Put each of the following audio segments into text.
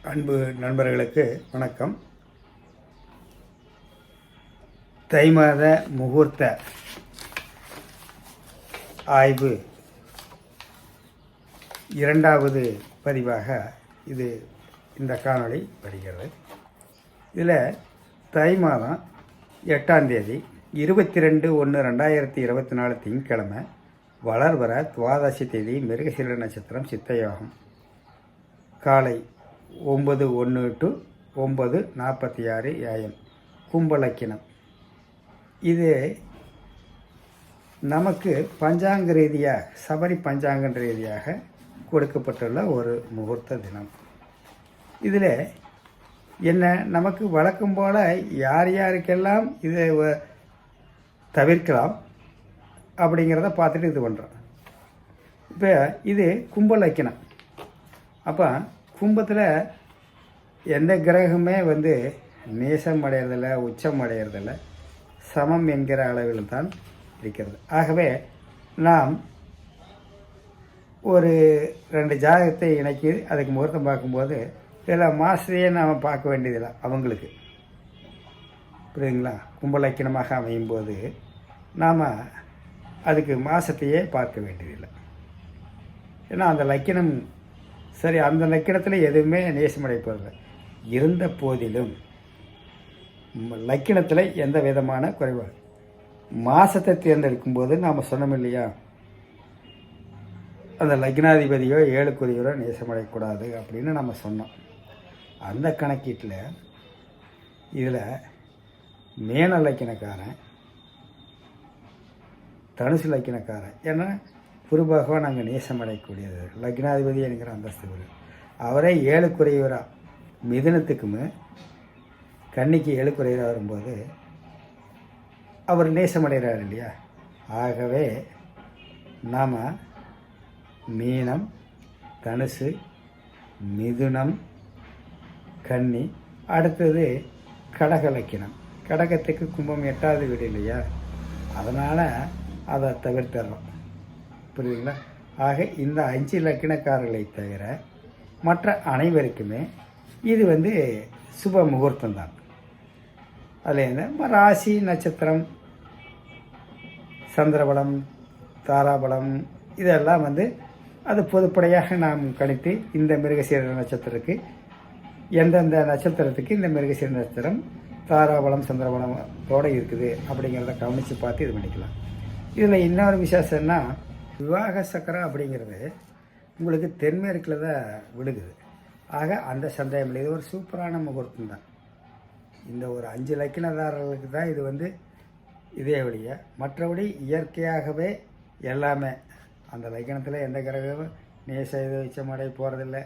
அன்பு நண்பர்களுக்கு வணக்கம். தை மாத முகூர்த்த ஆய்வு இரண்டாவது பதிவாக இந்த காணொளி வருகிறது. இதில் தை மாதம் 8ஆம் தேதி 22/1/2024 திங்கட்கிழமை வளர்வர துவாதசி தேதி மிருகசீர நட்சத்திரம் சித்தயோகம் காலை 9:1 to 9:46 AM கும்பலக்கினம். இது நமக்கு பஞ்சாங்க ரீதியாக சபரி பஞ்சாங்க ரீதியாக கொடுக்கப்பட்டுள்ள ஒரு முகூர்த்த தினம். இதில் என்ன நமக்கு வழக்கம் போல் யார் யாருக்கெல்லாம் இதை தவிர்க்கலாம் அப்படிங்கிறத பார்த்துட்டு இது பண்ணுறோம். இப்போ இது கும்பலக்கினம். அப்போ கும்பத்தில் எந்த கிரகமே நேசம் அடையிறதில்ல, உச்சம் அடையிறதில்ல, சமம் என்கிற அளவில் தான் இருக்கிறது. ஆகவே நாம் ஒரு 2 ஜாதகத்தை இணைக்கி அதுக்கு முகூர்த்தம் பார்க்கும்போது இதில் மாசத்தையே நாம் பார்க்க வேண்டியதில்லை. அவங்களுக்கு புரியுதுங்களா? கும்பலக்கினமாக அமையும் போது நாம் அதுக்கு மாசத்தையே பார்க்க வேண்டியதில்லை. ஏன்னா அந்த லக்கினம் சரி, அந்த லக்கினத்தில் எதுவுமே நேசமடைப்பதில்லை. இருந்த போதிலும் லக்கினத்தில் எந்த விதமான குறைபாடு மாதத்தை தேர்ந்தெடுக்கும் போது நாம் சொன்னோம் இல்லையா, அந்த லக்னாதிபதியோ 7க்குரியவரோ நேசமடையக்கூடாது அப்படின்னு நம்ம சொன்னோம். அந்த கணக்கீட்டில் இதில் மேன லக்கினக்காரன், தனுசு லக்கினக்காரன், ஏன்னா குரு பகவான் அங்கே நேசமடையக்கூடியது லக்னாதிபதி என்கிற அந்தஸ்து வரும். அவரே 7க்குரியவராக மிதுனத்துக்குமே கன்னிக்கு 7க்குரியவராக வரும்போது அவர் நேசமடைகிறார் இல்லையா. ஆகவே நாம் மீனம், தனுசு, மிதுனம், கன்னி, அடுத்தது கடக லக்கினம். கடகத்துக்கு கும்பம் 8வது வீடு இல்லையா, அதனால் அதை தவிர்த்துறோம். புரியுதுங்களா? ஆக இந்த 5 லக்கினக்காரர்களை தவிர மற்ற அனைவருக்குமே இது சுப முகூர்த்தம் தான். அதில் ராசி, நட்சத்திரம், சந்திரபலம், தாராபலம் இதெல்லாம் அது பொதுப்படையாக நாம் கணித்து இந்த மிருகசீர நட்சத்திரத்துக்கு எந்தெந்த நட்சத்திரத்துக்கு இந்த மிருகசீர நட்சத்திரம் தாராபலம் சந்திரபலத்தோடு இருக்குது அப்படிங்கிறத கவனித்து பார்த்து இது பண்ணிக்கலாம். இதில் இன்னொரு விசேஷம்னா விவாக சக்கரம் அப்படிங்கிறது உங்களுக்கு தென்மேற்கில் தான் விழுகுது. ஆக அந்த சந்தேகம் இல்லை, இது ஒரு சூப்பரான முகூர்த்தம் தான். இந்த ஒரு 5 லக்கினதாரர்களுக்கு தான் இது இதே வழிய, மற்றபடி இயற்கையாகவே எல்லாமே அந்த லக்கினத்தில் எந்த கிரகமும் நேச உச்சமடை போகிறதில்லை.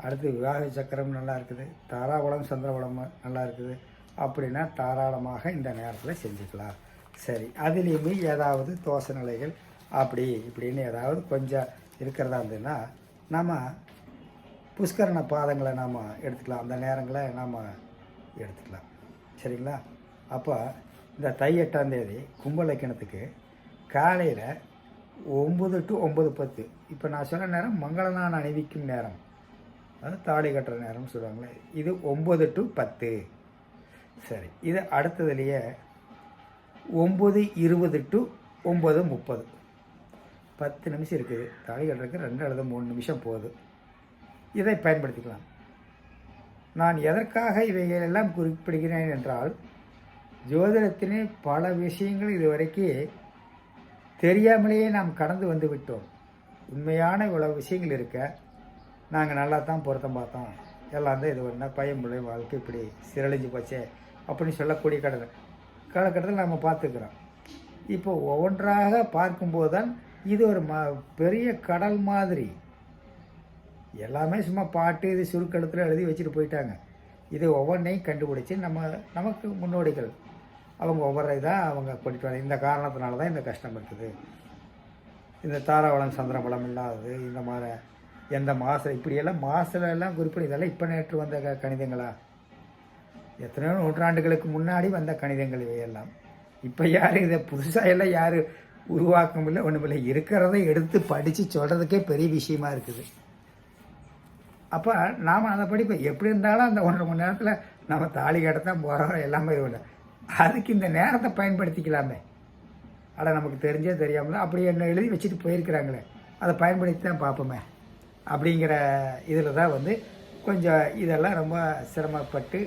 அடுத்து விவாக சக்கரம் நல்லா இருக்குது, தாராபலம் சந்திரபலம் நல்லா இருக்குது அப்படின்னா தாராளமாக இந்த நேரத்தில் செஞ்சுக்கலாம். சரி, அதுலேயுமே ஏதாவது தோசை நிலைகள் அப்படி இப்படின்னு ஏதாவது கொஞ்சம் இருக்கிறதா இருந்ததுன்னா நாம் புஷ்கரண பாதங்களை நாம் எடுத்துக்கலாம். அந்த நேரங்களை நாம் எடுத்துக்கலாம். சரிங்களா? அப்போ இந்த தை 8ஆம் தேதி கும்பலக்கினத்துக்கு காலையில் 9 to 9:10, இப்போ நான் சொன்ன நேரம் மங்களனான் அணிவிக்கும் நேரம், அது தாலி கட்டுற நேரம்னு சொல்லுவாங்களே, இது 9 to 10. சரி, இது அடுத்ததுலேயே 9:20 to 9:30, 10 நிமிஷம் இருக்குது. தாலி கட்டுறதுக்கு 2 அல்லது 3 நிமிஷம் போகுது. இதை பயன்படுத்திக்கலாம். நான் எதற்காக இவைகளெல்லாம் குறிப்பிடுகிறேன் என்றால், ஜோதிடத்தினே பல விஷயங்கள் இதுவரைக்கும் தெரியாமலேயே நாம் கடந்து வந்து விட்டோம். உண்மையான இவ்வளவு விஷயங்கள் இருக்க நாங்கள் நல்லா தான் பொருத்தம் பார்த்தோம், எல்லாம் தான் இது பண்ணால் பையன் பிள்ளை வாழ்க்கை இப்படி சிரழிஞ்சு போச்சே அப்படின்னு சொல்லக்கூடிய காலகட்டத்தில் நம்ம பார்த்துக்கிறோம். இப்போ ஒவ்வொன்றாக பார்க்கும்போது தான் இது ஒரு பெரிய கடல் மாதிரி. எல்லாமே சும்மா பாட்டு இது சுருக்கெழுத்தில் எழுதி வச்சுட்டு போயிட்டாங்க. இது ஒவ்வொன்றையும் கண்டுபிடிச்சி நமக்கு முன்னோடிகள் அவங்க ஒவ்வொரு இதாக அவங்க கொண்டுட்டு வர, இந்த காரணத்தினால தான் இந்த கஷ்டம் இருக்குது, இந்த தாராவளம் சந்திரபலம் இல்லாதது, இந்த மாதிரி எந்த மாதம் இப்படியெல்லாம் மாதத்துலலாம் குறிப்பிட, இதெல்லாம் இப்போ நேற்று வந்த கணிதங்களா? எத்தனையோ நூற்றாண்டுகளுக்கு முன்னாடி வந்த கணிதங்கள் இவையெல்லாம். இப்போ யார் இதை புதுசாக எல்லாம் யார் உருவாக்கம் இல்லை, ஒன்றும் இல்லை. இருக்கிறத எடுத்து படித்து சொல்கிறதுக்கே பெரிய விஷயமா இருக்குது. அப்போ நாம் அதை படிப்போம். எப்படி இருந்தாலும் அந்த 1.5 மணி நேரத்தில் நம்ம தாலி கட்டத்தான் போகிறோம், எல்லாமே இது பண்ண. அதுக்கு இந்த நேரத்தை பயன்படுத்திக்கலாமே. ஆனால் நமக்கு தெரிஞ்சே தெரியாமல் அப்படி என்ன எழுதி வச்சுட்டு போயிருக்கிறாங்களே, அதை பயன்படுத்தி தான் பார்ப்போமே அப்படிங்கிற இதில் தான் வந்து கொஞ்சம் இதெல்லாம் ரொம்ப சிரமப்பட்டு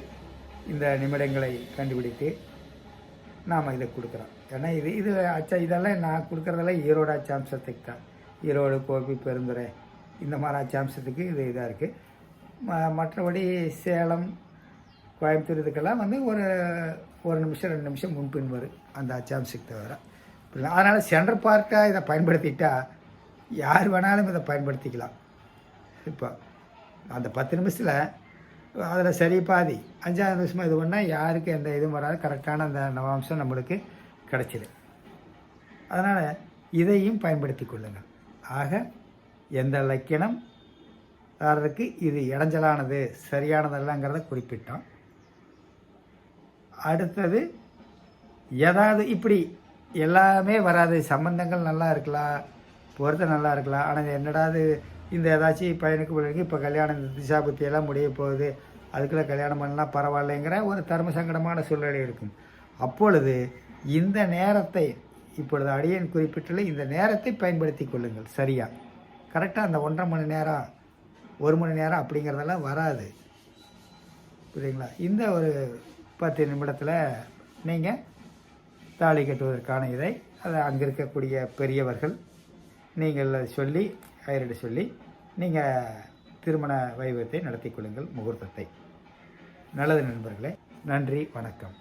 இந்த நிமிடங்களை கண்டுபிடித்து நாம் இதை கொடுக்குறோம். ஏன்னா இது இதெல்லாம் நான் கொடுக்குறதெல்லாம் ஈரோடு அச்சாம்சத்துக்கு தான். ஈரோடு, கோபி, பெருந்துறை இந்த மாதிரி அச்சாம்சத்துக்கு இதாக இருக்குது. மற்றபடி சேலம், கோயம்புத்தூர் இதுக்கெல்லாம் வந்து ஒரு நிமிஷம் 2 நிமிஷம் முன்பின் வரும் அந்த அச்சாம்சத்துக்கு தவிர. அதனால் சென்டர் பார்ட்டாக இதை பயன்படுத்திட்டா யார் வேணாலும் இதை பயன்படுத்திக்கலாம். இப்போ அந்த 10 நிமிஷத்தில் அதில் சரி பாதி 5ஆவது நிமிஷமாக இது பண்ணால் யாருக்கு எந்த இதுவும் வராது, கரெக்டான அந்த நவாம்சம் நம்மளுக்கு கிடச்சிது. அதனால் இதையும் பயன்படுத்தி கொள்ளுங்கள். ஆக எந்த லக்கணம் வர்றதுக்கு இது இடைஞ்சலானது சரியானதல்லங்கிறத குறிப்பிட்டோம். அடுத்தது ஏதாவது இப்படி எல்லாமே வராது, சம்பந்தங்கள் நல்லா இருக்கலாம், பொருத்தம் நல்லா இருக்கலாம், ஆனால் என்னடாது இந்த ஏதாச்சும் பையனுக்கு பிள்ளைக்கு இப்போ கல்யாணம் திசா புத்தியெல்லாம் முடிய போகுது, அதுக்குள்ளே கல்யாணம் பண்ணலாம் பரவாயில்லைங்கிற ஒரு தர்ம சங்கடமான சூழ்நிலை இருக்கும். அப்பொழுது இந்த நேரத்தை இப்பொழுது அடியேன் குறிப்பிட்டுள்ள இந்த நேரத்தை பயன்படுத்தி கொள்ளுங்கள். சரியாக கரெக்டாக அந்த 1.5 மணி நேரம் 1 மணி நேரம் அப்படிங்கிறதெல்லாம் வராது, புரியுங்களா? இந்த ஒரு 10 நிமிடத்தில் நீங்கள் தாலி கட்டுவதற்கான இதை அதை அங்கே இருக்கக்கூடிய பெரியவர்கள் நீங்கள் சொல்லி கைரடி சொல்லி நீங்கள் திருமண வைபவத்தை நடத்தி கொள்ளுங்கள், முகூர்த்தத்தை. நல்லது நண்பர்களே, நன்றி, வணக்கம்.